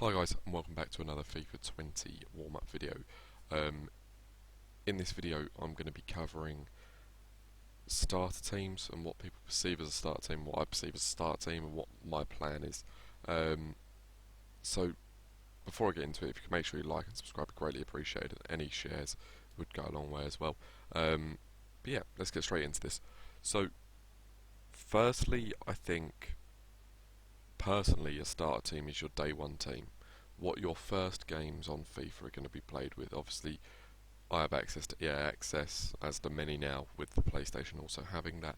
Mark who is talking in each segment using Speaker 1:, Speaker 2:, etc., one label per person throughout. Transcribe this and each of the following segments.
Speaker 1: Hi guys, and welcome back to another FIFA 20 warm-up video. In this video I'm going to be covering starter teams and what people perceive as a starter team, what I perceive as a starter team, and what my plan is. So before I get into it, if you can make sure you like and subscribe, I'd greatly appreciate it. Any shares would go a long way as well. But yeah, let's get straight into this. So firstly, I think personally a starter team is your day one team. What your first games on FIFA are going to be played with. Obviously, I have access to EA Access, as do many now, with the PlayStation also having that.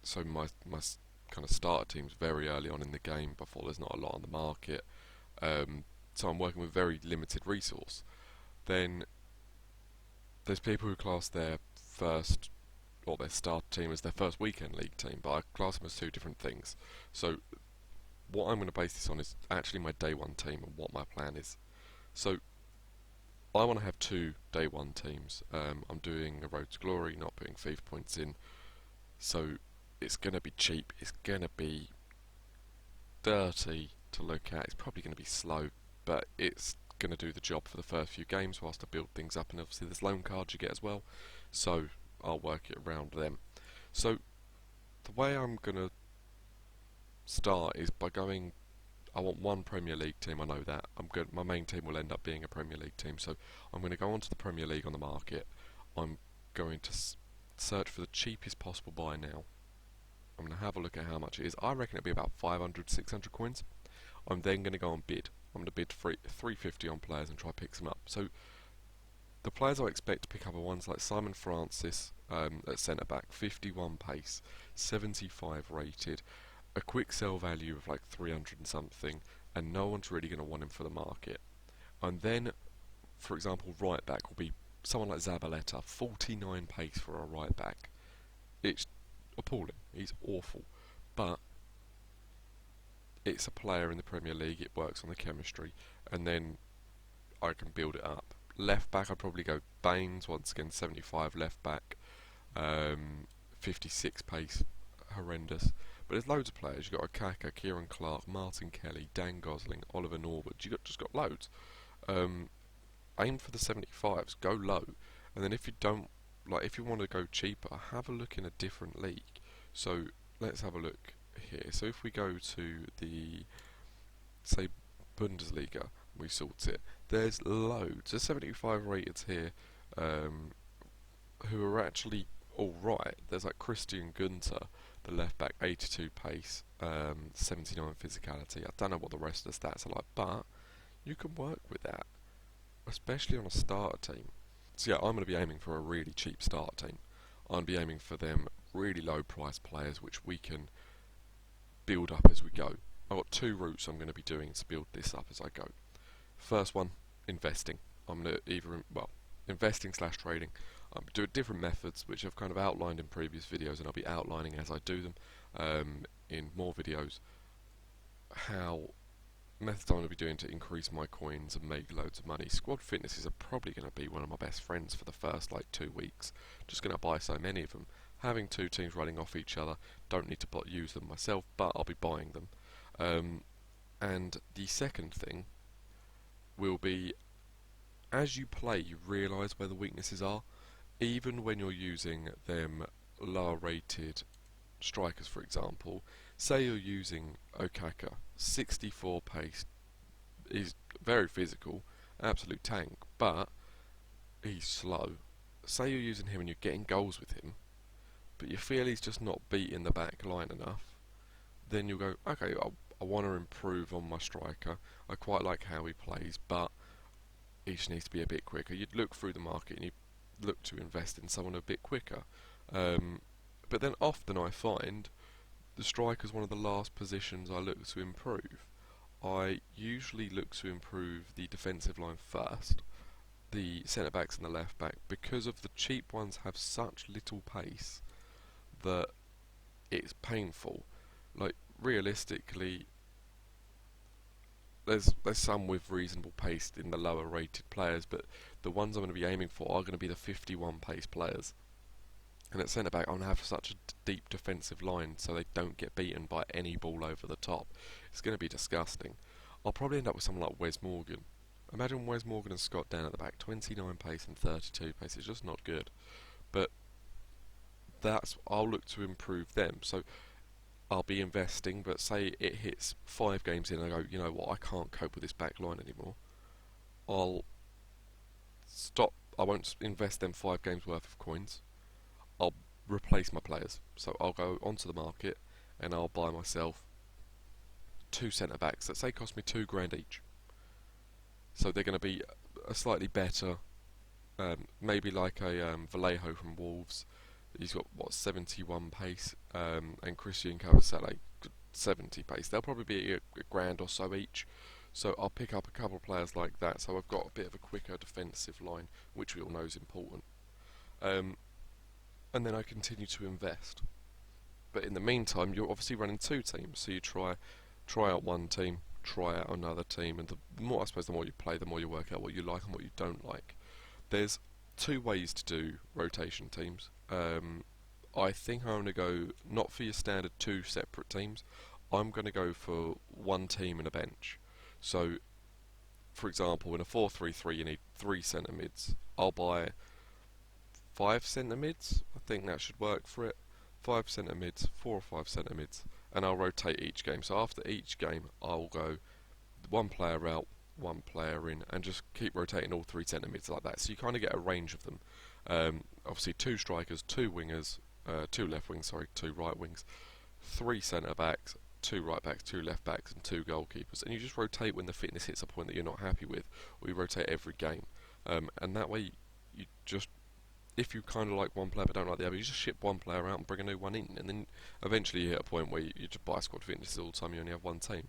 Speaker 1: So my kind of starter team's very early on in the game, before there's not a lot on the market. So I'm working with very limited resource. Then there's people who class their first or their starter team as their first weekend league team, but I class them as two different things. So what I'm going to base this on is actually my day one team and what my plan is. So I want to have two day one teams. I'm doing a Road to Glory, not putting FIFA points in, so it's going to be cheap, it's going to be dirty to look at, it's probably going to be slow, but it's going to do the job for the first few games whilst I build things up, and obviously there's loan cards you get as well, so I'll work it around them. So the way I'm going to start is by going, I want one Premier League team, I know that. My main team will end up being a Premier League team, so I'm going to go onto the Premier League on the market. I'm going to search for the cheapest possible buy now. I'm going to have a look at how much it is. I reckon it'll be about 500, 600 coins. I'm then going to go and bid. I'm going to bid 350 on players and try to pick some up. So the players I expect to pick up are ones like Simon Francis at centre back, 51 pace, 75 rated, a quick sell value of like 300 and something, and no one's really going to want him for the market. And then, for example, right back will be someone like Zabaleta, 49 pace for a right back. It's appalling. He's awful, but it's a player in the Premier League. It works on the chemistry, and then I can build it up. Left back, I'd probably go Baines, once again 75 left back, 56 pace, horrendous. But there's loads of players. You've got Okaka, Kieran Clark, Martin Kelly, Dan Gosling, Oliver Norwood. Just got loads. Aim for the 75s, go low, and then if you don't, like, if you want to go cheaper, have a look in a different league. So let's have a look here. So if we go to the, say, Bundesliga, we sort it. There's loads. There's 75 rated here, who are actually alright. There's like Christian Gunter, the left back, 82 pace, 79 physicality. I don't know what the rest of the stats are like, but you can work with that, especially on a starter team. So yeah, I'm going to be aiming for a really cheap starter team. I'm going to be aiming for them really low price players which we can build up as we go. I've got two routes I'm going to be doing to build this up as I go. First one, investing. I'm going to either, investing slash trading. I'm doing different methods which I've kind of outlined in previous videos, and I'll be outlining as I do them in more videos, how methods I'm going to be doing to increase my coins and make loads of money. Squad fitnesses are probably going to be one of my best friends for the first like 2 weeks. Just going to buy so many of them. Having two teams running off each other, don't need to use them myself, but I'll be buying them. And the second thing will be, as you play, you realise where the weaknesses are. Even when you're using them lower rated strikers, for example, say you're using Okaka, 64 pace, he's very physical, absolute tank, but he's slow. Say you're using him and you're getting goals with him, but you feel he's just not beating the back line enough, then you'll go, okay, I want to improve on my striker. I quite like how he plays, but he just needs to be a bit quicker. You'd look through the market and you look to invest in someone a bit quicker. But then often I find the striker is one of the last positions I look to improve. I usually look to improve the defensive line first, the centre backs and the left back, because of the cheap ones have such little pace that it's painful. Like, realistically, there's some with reasonable pace in the lower rated players, but the ones I'm going to be aiming for are going to be the 51 pace players. And at centre back, I'm going to have such a deep defensive line so they don't get beaten by any ball over the top. It's going to be disgusting. I'll probably end up with someone like Wes Morgan. Imagine Wes Morgan and Scott down at the back, 29 pace and 32 pace. It's just not good. But I'll look to improve them. So I'll be investing, but say it hits 5 games in and I go, you know what, I can't cope with this back line anymore. I'll stop. I won't invest them 5 games worth of coins. I'll replace my players. So I'll go onto the market and I'll buy myself 2 centre backs that say cost me 2 grand each. So they're going to be a slightly better, maybe like a Vallejo from Wolves. He's got what 71 pace, and Christian Cavasale 70 pace. They'll probably be a grand or so each. So I'll pick up a couple of players like that. So I've got a bit of a quicker defensive line, which we all know is important. And then I continue to invest. But in the meantime, you're obviously running 2 teams. So you try out one team, try out another team, and the more, I suppose, the more you play, the more you work out what you like and what you don't like. There's 2 ways to do rotation teams. I think I'm going to go not for your standard 2 separate teams. I'm going to go for one team and a bench. So, for example, in a 4-3-3, you need 3 centre mids. I'll buy 5 centre mids. I think that should work for it. 5 centre mids, 4 or 5 centre mids, and I'll rotate each game. So after each game, I'll go one player out, one player in, and just keep rotating all 3 centre mids like that. So you kind of get a range of them. Obviously, 2 strikers, 2 wingers, 2 left wings, sorry, 2 right wings, 3 centre backs, 2 right backs, 2 left backs, and 2 goalkeepers. And you just rotate when the fitness hits a point that you're not happy with, or you rotate every game. And that way, you just, if you kind of like one player but don't like the other, you just ship one player out and bring a new one in, and then eventually you hit a point where you just buy squad fitnesses all the time. You only have one team.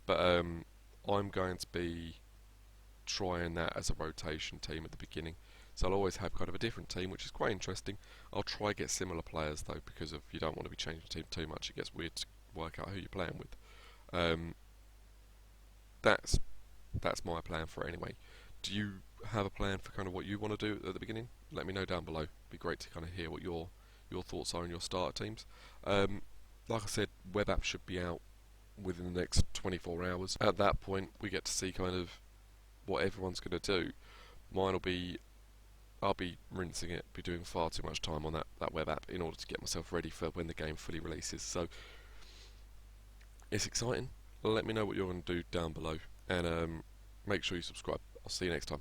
Speaker 1: But I'm going to be trying that as a rotation team at the beginning. So I'll always have kind of a different team, which is quite interesting. I'll try get similar players though, because of you don't want to be changing the team too much. It gets weird to work out who you're playing with. Um, that's my plan for it anyway. Do you have a plan for kind of what you want to do at the beginning? Let me know down below. It'd be great to kind of hear what your thoughts are on your starter teams. Like I said, web app should be out within the next 24 hours. At that point, we get to see kind of what everyone's going to do. Mine will be, I'll be rinsing it, be doing far too much time on that web app in order to get myself ready for when the game fully releases. So it's exciting. Let me know what you're going to do down below, and make sure you subscribe. I'll see you next time.